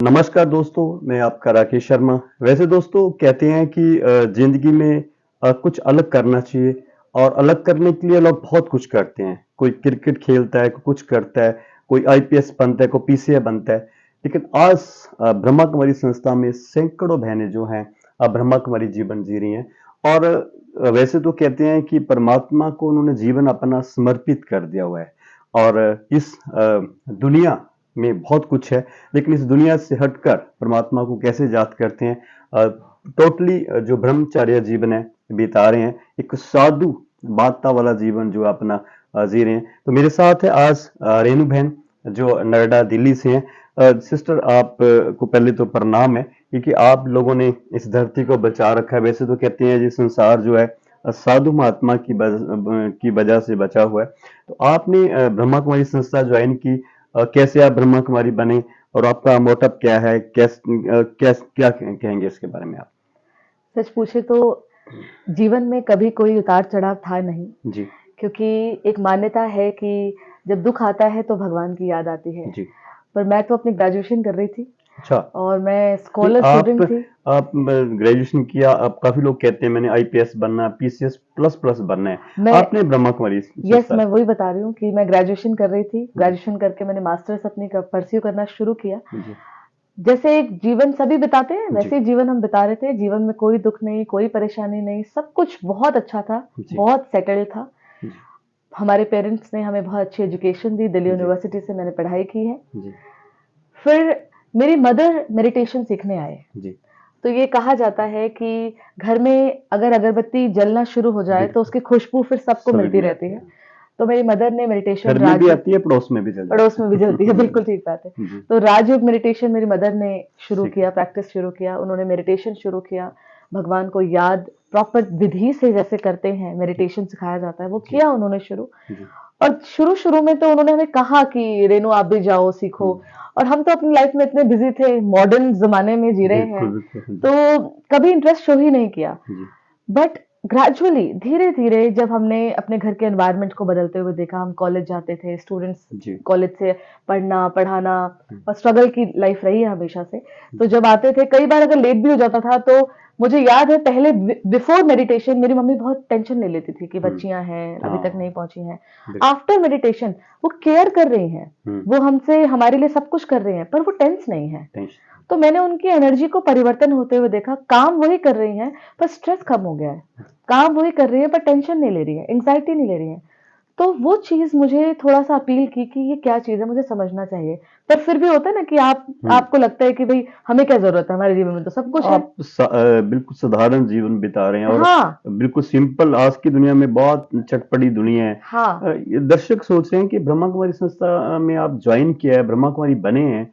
नमस्कार दोस्तों, मैं आपका राकेश शर्मा। वैसे दोस्तों कहते हैं कि ज़िंदगी में कुछ अलग करना चाहिए और अलग करने के लिए लोग बहुत कुछ करते हैं। कोई क्रिकेट खेलता है, कोई कुछ करता है, कोई आईपीएस बनता है, कोई पीसीए बनता है। लेकिन आज ब्रह्मा कुमारी संस्था में सैकड़ों बहनें जो हैं ब्रह्मा कुमारी जीवन जी रही हैं और वैसे तो कहते हैं कि परमात्मा को उन्होंने जीवन अपना समर्पित कर दिया हुआ है और इस दुनिया में बहुत कुछ है, लेकिन इस दुनिया से हटकर परमात्मा को कैसे याद करते हैं। टोटली जो ब्रह्मचर्य जीवन है बिता रहे हैं, एक साधु बादता वाला जीवन जो अपना जी रहे हैं। तो मेरे साथ है आज रेणु बहन जो नोएडा दिल्ली से हैं। सिस्टर आप को पहले तो प्रणाम है क्योंकि आप लोगों ने इस धरती को बचा रखा है। वैसे तो कहते हैं ये संसार जो है साधु महात्मा की वजह से बचा हुआ है। तो आपने ब्रह्मा कुमारी संस्था ज्वाइन की, कैसे आप ब्रह्मा कुमारी बने और आपका मोटिव क्या है, क्या कहेंगे इसके बारे में आप? सच पूछे तो जीवन में कभी कोई उतार चढ़ाव था नहीं, जी। क्योंकि एक मान्यता है कि जब दुख आता है तो भगवान की याद आती है। जी। पर मैं तो अपनी ग्रेजुएशन कर रही थी अच्छा। और मैं नहीं, स्कॉलर स्टूडेंट थी। आप ग्रेजुएशन किया, अब काफी लोग कहते हैं मैंने आईपीएस बनना, पीसीएस प्लस प्लस बनना है। मैं आपने ब्रह्मा कुमारी यस संस्था। मैं वही बता रही हूँ कि मैं ग्रेजुएशन कर रही थी। जी। ग्रेजुएशन करके मैंने मास्टर्स अपनी परस्यू करना शुरू किया। जी। जैसे एक जीवन सभी बिताते हैं जी। वैसे ही जीवन हम बिता रहे थे। जीवन में कोई दुख नहीं, कोई परेशानी नहीं, सब कुछ बहुत अच्छा था, जी। बहुत सेटल्ड था। जी। हमारे पेरेंट्स ने हमें बहुत अच्छी एजुकेशन दी, दिल्ली जी। यूनिवर्सिटी से मैंने पढ़ाई की है। जी। फिर मेरी मदर मेडिटेशन सीखने आए। जी। तो ये कहा जाता है कि घर में अगर अगरबत्ती जलना शुरू हो जाए तो बिल्कुल। उसकी खुशबू फिर सबको सभी मिलती को रहती आती है। है। तो मेरी मदर ने मेडिटेशन घर में भी राजयोग, आती है, पड़ोस में भी चल पड़ोस जाती में भी जलती है, बिल्कुल ठीक बात है। है। जी। तो राजयोग मेडिटेशन मेरी मदर ने शुरू सीख। किया, प्रैक्टिस शुरू किया। उन्होंने मेडिटेशन शुरू किया, भगवान को याद प्रॉपर विधि से जैसे करते हैं जी। मेडिटेशन सिखाया जाता है वो जी। किया उन्होंने शुरू। जी। और शुरू-शुरू में तो उन्होंने हमें कहा कि रेणु आप भी जाओ सीखो। हम्म। और हम तो अपनी लाइफ में इतने बिजी थे, मॉडर्न ज़माने में जी रहे बिल्कुल हैं, बिल्कुल। जी। तो कभी इंटरेस्ट शो ही नहीं किया। जी। बट ग्रेजुअली धीरे-धीरे जब हमने अपने घर के एनवायरनमेंट को बदलते हुए देखा, हम कॉलेज जाते थे, स्टूडेंट्स जी। कॉलेज से पढ़ना, पढ़ाना हम्म। और स्ट्रगल की लाइफ रही है हमेशा से। तो जी। जब आते थे कई बार अगर लेट भी हो जाता था तो मुझे याद है पहले बिफोर मेडिटेशन मेरी मम्मी बहुत टेंशन ले लेती थी कि हम्म। बच्चियां हैं, अभी तक नहीं हाँ। पहुंची हैं। बिल्कुल। आफ्टर मेडिटेशन वो केयर कर रही हैं, हम्म। वो हमसे हमारे लिए सब कुछ कर रहे हैं, पर वो टेंस नहीं है। टेंशन। तो मैंने उनकी एनर्जी को परिवर्तन होते हुए देखा, काम वही कर रही हैं, पर स्ट्रेस कम हो गया है। काम वही कर रही है, पर टेंशन नहीं ले रही है, एंग्जायटी नहीं ले रही है। तो वो चीज़ मुझे थोड़ा-सा अपील की कि ये क्या चीज़ है, मुझे समझना चाहिए। पर फिर भी होता है ना कि हम्म। आपको लगता है कि भई हमें क्या ज़रूरत है, हमारे जीवन में तो सब कुछ है। आप बिल्कुल साधारण जीवन बिता रहे हैं और हाँ, बिल्कुल सिंपल। आज की दुनिया में बहुत चटपटी दुनिया है। हाँ। ये दर्शक सोच रहे हैं कि ब्रह्मा कुमारी संस्था में आप ज्वाइन किया है, ब्रह्मा कुमारी बने हैं,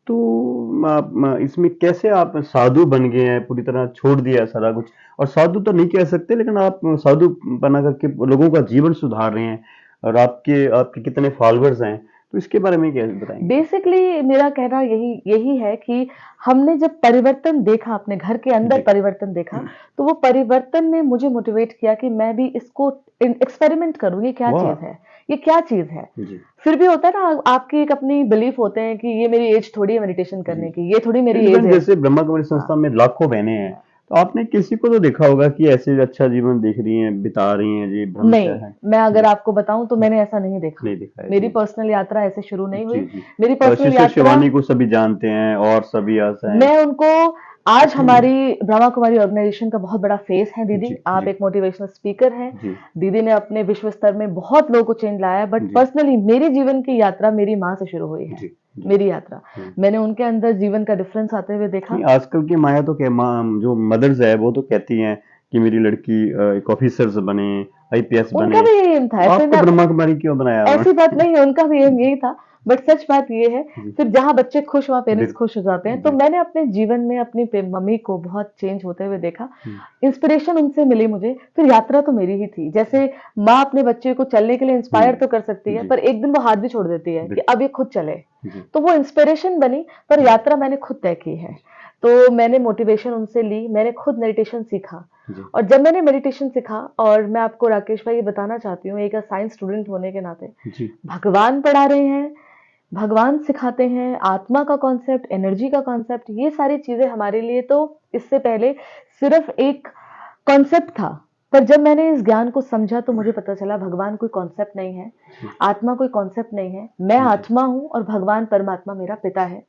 तो इसमें कैसे आप साधु बन गए हैं, पूरी तरह छोड़ दिया है सारा कुछ। और साधु तो नहीं कह सकते, लेकिन आप साधु बना करके लोगों का जीवन सुधार रहे हैं और आपके आपके कितने फॉलोअर्स हैं, तो इसके बारे में क्या बताएंगे आप? बेसिकली मेरा कहना यही यही है कि हमने जब परिवर्तन देखा, अपने घर के अंदर जी। परिवर्तन देखा, तो वो परिवर्तन ने मुझे मोटिवेट किया कि मैं भी इसको एक्सपेरिमेंट करूँ, ये क्या वाह। चीज़ है? ये क्या चीज़ है? जी। फिर भी होता है ना आपकी एक अपनी बिलीफ होते हैं कि ये मेरी एज थोड़ी है मेडिटेशन जी। करने की, ये थोड़ी मेरी क्योंकि एज बहन है। जैसे ब्रह्मा कुमारी हाँ। संस्था में लाखों बहनें हैं, तो आपने किसी को तो देखा होगा कि ऐसे अच्छा जीवन देख रही हैं, बिता रही हैं जी, नहीं, ब्रह्मचर्य है। मैं अगर जी। आपको बताऊँ तो मैंने ऐसा नहीं देखा। नहीं देखा है मेरी जी। पर्सनल यात्रा ऐसे शुरू नहीं जी। हुई। जी। मेरी पर्सनल सिस्टर यात्रा शिवानी को सभी जानते हैं और सभी आशा हैं। मैं उनको आज हमारी ब्रह्मा कुमारी ऑर्गेनाइजेशन का बहुत बड़ा फेस है दीदी। जी। आप जी। एक मोटिवेशनल स्पीकर हैं। जी। दीदी ने अपने विश्व स्तर में बहुत लोगों को चेंज लाया है, बट जी। पर्सनली मेरे जीवन की यात्रा मेरी माँ से शुरू हुई है। जी। जी। मेरी यात्रा, हम्म। मैंने उनके अंदर जीवन का डिफरेंस आते हुए देखा। नहीं, आजकल की माया तो क्या, माँ जो मदर्स है वो तो कहती हैं कि मेरी लड़की एक ऑफिसर्स बने, आईपीएस उनका बने, भी यही एम था, तो ऐसे आपको ना, ब्रह्मा कुमारी क्यों बनाया ऐसी बात उन्होंने? नहीं है, उनका भी एम यही था। बट सच बात ये है, जी। फिर जहाँ बच्चे खुश वहाँ पेरेंट्स खुश हो जाते हैं। तो बिल्कुल। मैंने अपने जीवन में अपनी मम्मी को बहुत चेंज होते हुए देखा। जी। इंस्पिरेशन उनसे मिली मुझे। फिर यात्रा तो मेरी ही थी। जैसे माँ अपने बच्चे को चलने के लिए इंस्पायर तो कर सकती है, जी। पर एक दिन वो हाथ भी छोड़ देती है कि बिल्कुल। अब ये खुद चले। जी। तो वो इंस्पिरेशन बनी, पर यात्रा मैंने खुद तय की है। तो मैंने मोटिवेशन उनसे ली, मैंने खुद मेडिटेशन सीखा। जी। और जब मैंने मेडिटेशन सीखा, और मैं आपको राकेश भाई ये बताना चाहती हूँ, एक साइंस स्टूडेंट होने के नाते जी। भगवान पढ़ा रहे हैं, भगवान सिखाते हैं, आत्मा का कॉन्सेप्ट, एनर्जी का कॉन्सेप्ट, ये सारी चीजें हमारे लिए तो इससे पहले सिर्फ एक कॉन्सेप्ट था। पर जब मैंने इस ज्ञान को समझा तो मुझे पता चला भगवान कोई कॉन्सेप्ट नहीं है, आत्मा कोई कॉन्सेप्ट नहीं है, मैं जी। आत्मा हूं और भगवान परमात्मा मेरा पिता है।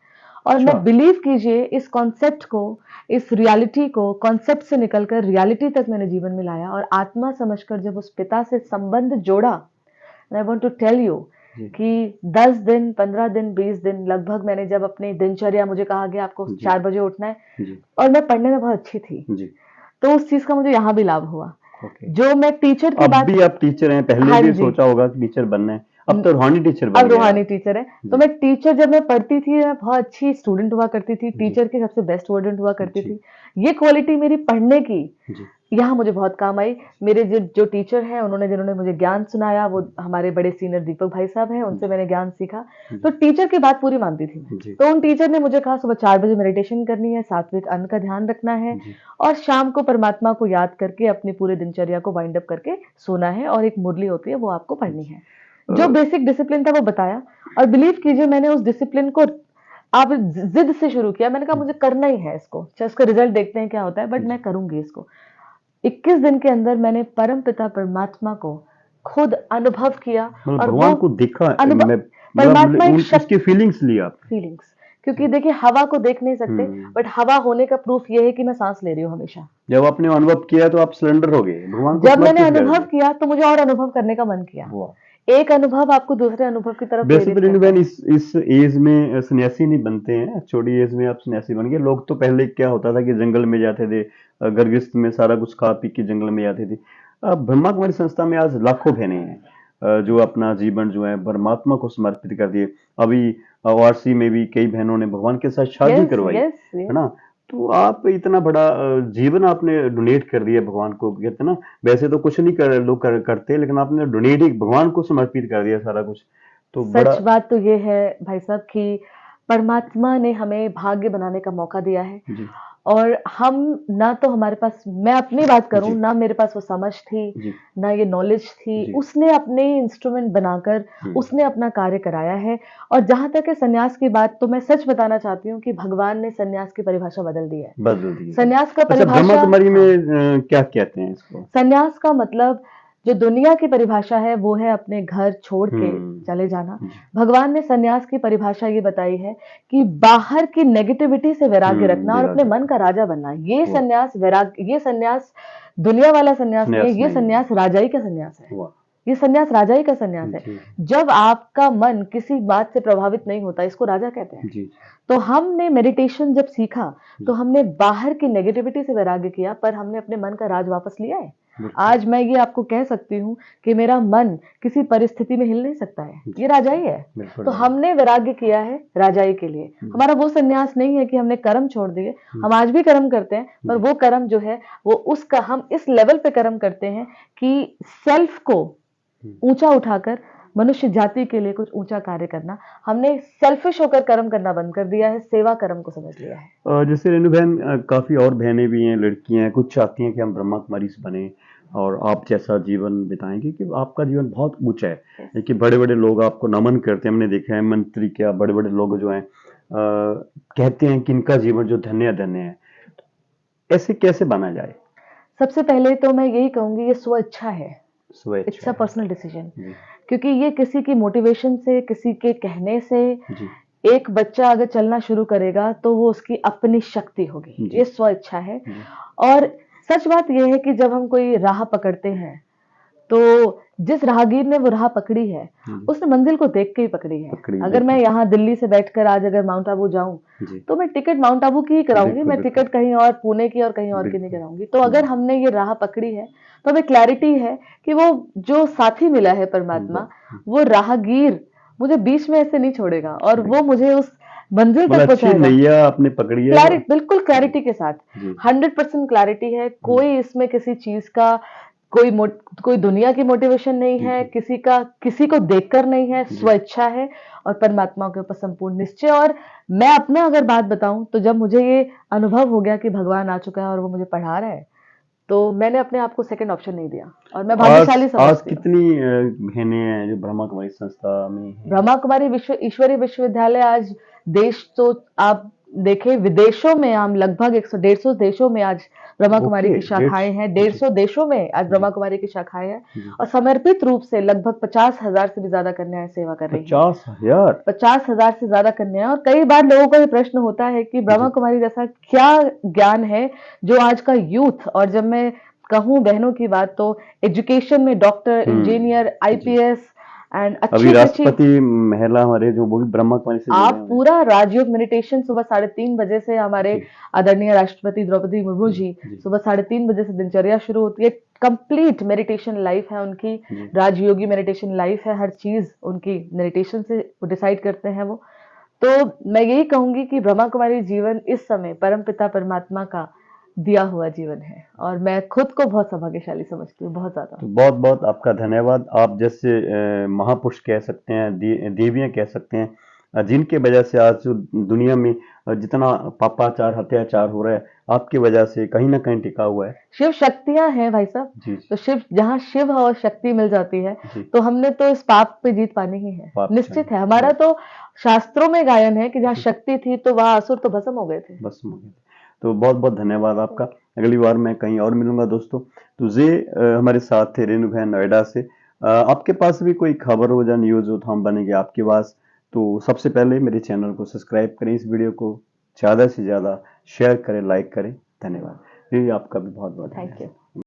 और अच्छा। मैं बिलीव कीजिए इस कॉन्सेप्ट को, इस रियलिटी को, कॉन्सेप्ट से निकलकर रियलिटी तक मैंने जीवन में लाया और आत्मा समझकर जब उस पिता से संबंध जोड़ा, I want to tell you जी। कि 10 दिन, 15 दिन, 20 दिन लगभग मैंने जब अपनी दिनचर्या, मुझे कहा गया आपको जी। 4 बजे उठना है जी। और मैं पढ़ने में बहुत अच्छी थी, जी। तो उस चीज का मुझे यहाँ भी लाभ हुआ। ओके। जो मैं टीचर की अब बात, भी आप टीचर हैं, पहले हाँ भी जी, सोचा होगा कि टीचर बनना है, अब तो रूहानी टीचर अब बन गए रूहानी आप। टीचर है। तो जी। मैं टीचर, जब मैं पढ़ती थी मैं बहुत अच्छी स्टूडेंट हुआ करती थी, जी। टीचर की सबसे बेस्ट स्टूडेंट हुआ करती जी। थी। ये क्वालिटी मेरी पढ़ने की जी। यहाँ मुझे बहुत काम आई। मेरे जो टीचर हैं, उन्होंने जिन्होंने मुझे ज्ञान सुनाया, वो हमारे बड़े सीनियर दीपक भाई साहब हैं, उनसे जी। मैंने ज्ञान सीखा। जी। तो टीचर की बात पूरी मानती थी मैं। जी। तो उन टीचर ने मुझे कहा सुबह 4 बजे मेडिटेशन करनी है, सात्विक अन्न का ध्यान रखना है जी। और शाम को परमात्मा को याद करके अपनी पूरे दिनचर्या को वाइंड अप करके सोना है और एक मुरली होती है वो आपको पढ़नी है। जो बेसिक डिसिप्लिन था वो बताया और बिलीव कीजिए मैंने उस डिसिप्लिन को आप जिद से शुरू किया। मैंने कहा मुझे करना ही है इसको, चाहे इसका रिजल्ट देखते हैं क्या होता है, बट मैं करूंगी इसको। 21 दिन के अंदर मैंने परम पिता परमात्मा को खुद अनुभव किया मतलब और भगवान वो को देखा, अनुभव, मैं परमात्मा एक उसकी फीलिंग्स ली आप। फीलिंग्स, क्योंकि देखिए हवा को देख नहीं सकते, हम्म। बट हवा होने का प्रूफ ये है कि मैं सांस ले रही हूँ हमेशा। जब आपने अनुभव किया तो आप सिलेंडर हो गए, भगवान को जब मैंने समर्पित कर अनुभव दिया। किया तो मुझे और अनुभव करने का मन किया। वाह। एक अनुभव आपको दूसरे अनुभव की तरफ वैसे तो प्रेरित करता रिनुबेन है। इस एज में सन्यासी नहीं बनते हैं, छोटी एज में आप सन्यासी बन गए। लोग तो पहले क्या होता था कि जंगल में जाते थे, गर्गिष्ठ में सारा कुछ खा पी के जंगल में जाते थे। ब्रह्मा कुमारी संस्था में आज लाखों बहनें हैं जो अपना जीवन जो है परमात्मा को समर्पित कर दिए। अभी ओआरसी में भी कई बहनों ने भगवान के साथ शादी यस करवाई, यस है यस। ना। तो आप इतना बड़ा जीवन आपने डोनेट कर दिया भगवान को, कहते हैं ना, वैसे तो कुछ नहीं लोग करते, लेकिन आपने डोनेट ही भगवान को समर्पित कर दिया सारा कुछ, तो बड़ा। सच बात तो ये है भाई साहब कि परमात्मा ने हमें भाग्य बनाने का मौका दिया है जी। और हम ना तो हमारे पास, मैं अपनी बात करूं जी। ना, मेरे पास वो समझ थी जी। ना ये नॉलेज थी। जी। उसने अपने इंस्ट्रूमेंट बनाकर उसने अपना कार्य कराया है। और जहां तक है सन्यास की बात, तो मैं सच बताना चाहती हूँ कि भगवान ने सन्यास की परिभाषा बदल दी है। बदल दिए। सन्यास का अच्छा, ब्रह्मा परिभाषा, कुमारी में हाँ, क्या कहते हैं इसको? सन्यास का मतलब जो दुनिया की परिभाषा है वो है अपने घर छोड़ के हम्म। चले जाना। जी। भगवान ने सन्यास की परिभाषा ये बताई है कि बाहर की नेगेटिविटी से वैराग्य रखना और अपने वैराग्य। मन का राजा बनना। ये वाह। सन्यास वैराग्य, ये सन्यास दुनिया वाला सन्यास नहीं है, सन्यास ये नहीं है। सन्यास राजाई का सन्यास है। वाह। ये सन्यास राजाई का सन्यास है। जी। जब आपका मन किसी बात से प्रभावित नहीं होता, इसको राजा कहते हैं। जी। तो हमने मेडिटेशन जब सीखा तो जी। हमने बाहर की नेगेटिविटी से वैराग्य किया, पर हमने अपने मन का राज वापस लिया है। बिल्कुल। आज मैं ये आपको कह सकती हूँ कि मेरा मन किसी परिस्थिति में हिल नहीं सकता है, ये राजाई है। बिल्कुल। तो हमने वैराग्य किया है राजाई के लिए। हमारा वो संन्यास नहीं है कि हमने कर्म छोड़ दिए, हम आज भी कर्म करते हैं, पर वो कर्म जो है वो उसका हम इस लेवल पे कर्म करते हैं कि सेल्फ को ऊंचा उठाकर मनुष्य जाति के लिए कुछ ऊंचा कार्य करना। हमने सेल्फिश होकर कर्म करना बंद कर दिया है, सेवा कर्म को समझ लिया है। जैसे रेणु बहन, काफी और बहनें भी हैं, लड़कियां हैं, कुछ चाहती हैं कि हम ब्रह्मा कुमारी से बने और आप जैसा जीवन बिताएंगे, कि आपका जीवन बहुत ऊंचा है, कि बड़े बड़े लोग आपको नमन करते हैं। हमने देखा है मंत्री, क्या बड़े बड़े लोग जो हैं कहते हैं कि इनका जीवन जो धन्य धन्य है। ऐसे कैसे बना जाए? सबसे पहले तो मैं यही कहूंगी, ये स्वेच्छा है, स्वेच्छा इट्स अ है। Personal decision. जी। क्योंकि ये किसी की मोटिवेशन से, किसी के कहने से, जी। एक बच्चा अगर चलना शुरू करेगा तो वो उसकी अपनी शक्ति होगी, जी। ये स्वेच्छा है। जी। और सच बात यह है कि जब हम कोई राह पकड़ते हैं तो जिस राहगीर ने वो राह पकड़ी है उसने मंजिल को देख के ही पकड़ी है। अगर मैं यहाँ दिल्ली से बैठकर आज अगर माउंट आबू जाऊं जी। तो मैं टिकट माउंट आबू की ही कराऊंगी, बिल्कुल, मैं बिल्कुल। टिकट कहीं और पुणे की और कहीं और की नहीं बिल्कुल। कराऊंगी। तो अगर हमने ये राह पकड़ी है तो हमें क्लैरिटी है कि वो जो साथी मिला है परमात्मा, वो राहगीर मुझे बीच में ऐसे नहीं छोड़ेगा और वो मुझे उस मंजिल तक मतलब अच्छी पहुंचाएगा। नैया आपने पकड़ी है। क्लैरिटी, बिल्कुल क्लैरिटी के साथ, जी। 100% क्लैरिटी है। कोई इसमें किसी चीज का कोई दुनिया की मोटिवेशन नहीं है, किसी का किसी को देखकर नहीं है, स्वेच्छा है और परमात्मा के ऊपर संपूर्ण निश्चय। और मैं अपना अगर बात बताऊं तो जब मुझे ये अनुभव हो गया कि भगवान आ चुका है और वो मुझे पढ़ा रहा है, तो मैंने अपने आप को सेकंड ऑप्शन नहीं दिया और मैं आज भाग्यशाली आज समझती हूँ। कितनी बहनें हैं जो ब्रह्मा कुमारी संस्था में हैं? ब्रह्मा कुमारी ईश्वरीय विश्वविद्यालय आज देश तो आप देखें विदेशों में हम लगभग 100-150 देशों में आज ब्रह्मा कुमारी ओके, की शाखाएं हैं। जी 150 देशों में आज ब्रह्मा जी कुमारी की शाखाएं हैं जी। और समर्पित रूप से लगभग 50,000 से भी ज्यादा कन्याएं सेवा कर रही हैं। 50,000? 50,000 से ज्यादा कन्याएं। और कई बार लोगों को ये प्रश्न होता है कि ब्रह्मा जी कुमारी जैसा क्या ज्ञान है जो आज का यूथ, और जब मैं कहूँ बहनों की बात तो एजुकेशन में डॉक्टर, इंजीनियर, जी आईपीएस एंड अभी अच्छी से अच्छी। राष्ट्रपति महिला हमारे जो वो भी ब्रह्मा कुमारी से जुड़े आप हुए हैं। पूरा राजयोग मेडिटेशन सुबह 3:30 बजे से हमारे जी आदरणीय राष्ट्रपति द्रौपदी मुर्मू जी जी सुबह 3:30 बजे से दिनचर्या शुरू होती है। कंप्लीट मेडिटेशन लाइफ है उनकी, जी राजयोगी मेडिटेशन लाइफ है। हर चीज उनकी मेडिटेशन से वो डिसाइड करते हैं वो। तो मैं यही कहूंगी कि ब्रह्मा कुमारी जीवन इस समय परमपिता परमात्मा का दिया हुआ जीवन है और मैं खुद को बहुत सौभाग्यशाली समझती हूँ, बहुत ज्यादा। तो बहुत बहुत आपका धन्यवाद। आप जैसे महापुरुष कह सकते हैं, देवियां कह सकते हैं, जिनके वजह से आज जो दुनिया में जितना पापाचार अत्याचार हो रहा है आपकी वजह से कहीं ना कहीं टिका हुआ है। शिव शक्तियां हैं भाई साहब। जी तो शिव, जहाँ शिव और शक्ति मिल जाती है जी तो हमने तो इस पाप पे जीत पानी ही है, पाप निश्चित है। चाहिए हमारा जी तो शास्त्रों में गायन है कि जहाँ जी शक्ति थी तो वहां असुर तो भस्म हो गए थे। बस मुझे तो बहुत बहुत धन्यवाद आपका। अगली बार मैं कहीं और मिलूंगा दोस्तों। तो ये हमारे साथ थे रेणु भाई नोएडा से। आपके पास भी कोई खबर हो या न्यूज हो तो हम बनेंगे आपके पास। तो सबसे पहले मेरे चैनल को सब्सक्राइब करें, इस वीडियो को ज़्यादा से ज़्यादा शेयर करें, लाइक करें। धन्यवाद। जी आपका भी बहुत बहुत थैंक धन्यवाद। यू।